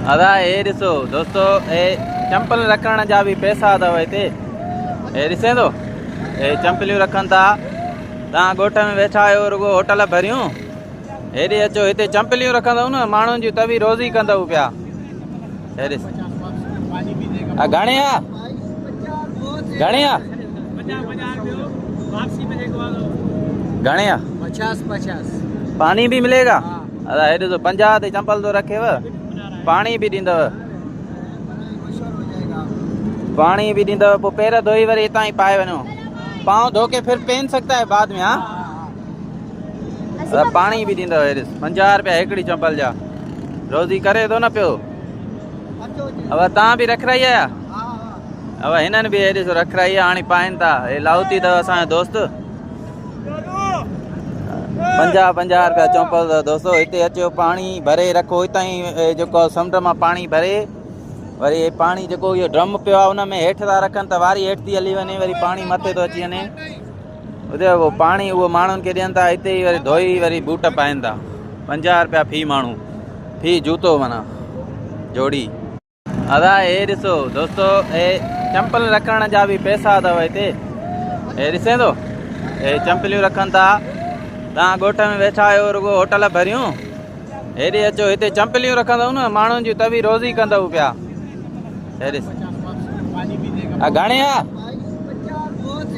अदा ये ॾिसो दोस्तो चंपल रखण जा भी पैसा अथव हिते। ॾिसे थो चंपलियूं रखनि था। तव्हां ॻोठ में वेठा आहियो रुगो होटल भरियूं, हेॾे अचो हिते चंपलियूं रखंदव न माण्हुनि जी तभी रोज़ी कंदव पिया। घणे आहे घणे आहे घणे आहे 50 पानी भी मिलेगा। अदा हे ॾिसो 50 ते चंपल तो रखेव, पानी भी ॾींदव, पानी भी ॾींदव। पोइ पैर धोई वरी हितां ई पाए वञो, पाँव धो के फिर पहन सकता है बाद में। हाँ पानी भी ॾींदव। हे ॾिस 50 रुपया हिकिड़ी चंपल जा, रोज़ी करे थो न पियो। अब तव्हां भी रखराई आहिया? अब हिननि भी हे ॾिसो रखराई हाणे पाइनि था। हे लाउती अथव असांजो दोस्त। 50 रुपया चंपल दोस्तो। हिते अचो पानी भरे रखो, हितां ई जेको समुंड मां पानी भरे वरी पानी जेको इहो ड्रम पियो आहे उन में हेठि था रखनि त वारी हेठि थी हली वञे, वरी पानी मथे थो अची वञे। उते उहो पानी उहो माण्हुनि खे ॾियनि था, हिते ई वरी धोई वरी बूट पाइनि था। 50 रुपया फी माण्हू, फी जूतो माना जोड़ी। अदा हे ॾिसो दोस्तो चंपल रखण जा भी पैसा अथव हिते। ॾिसे थो चंपलियूं रखनि था। तव्हां ॻोठ में वेठा आहियो रुगो होटल भरियूं, हेॾे अचो हिते चंपलियूं रखंदव न माण्हुनि जी तभी रोज़ी कंदव पिया। घणे आहे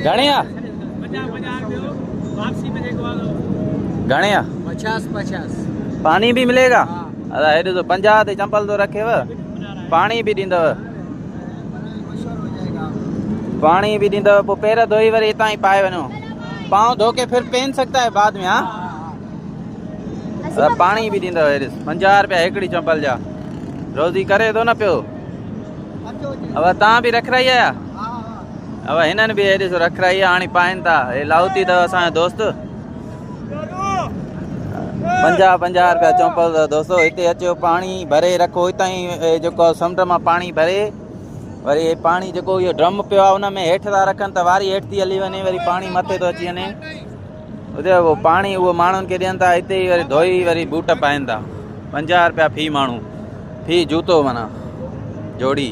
घणे आहे घणे आहे 50 पानी भी मिलेगा। अदा हे ॾिसो 50 ते चंपल तो रखेव, पानी भी ॾींदव, पानी भी ॾींदव। पोइ पैर धोई वरी हितां ई पाए वञो, पाँव धो के फिर पहन सकता है बाद में। हाँ पानी भी ॾींदव। हे ॾिस 50 रुपया हिकिड़ी चंपल जा, रोज़ी करे थो न पियो। अब तव्हां भी रखराई आहिया? अब हिननि भी हे ॾिसो रखराई हाणे पाइनि था। हे लाउती अथव असांजो दोस्त। 50 रुपया चंपल दोस्तो। हिते अचो पानी भरे रखो, हितां ई जेको समुंड मां पानी भरे वरी पानी जेको इहो ड्रम पियो आहे उन में हेठि था रखनि त वारी हेठि थी हली वञे, वरी पानी मथे थो अची वञे। उते उहो पानी उहो माण्हुनि खे ॾियनि था, हिते ई वरी धोई वरी बूट पाइनि था। 50 रुपया फी माण्हू, फी जूतो माना जोड़ी।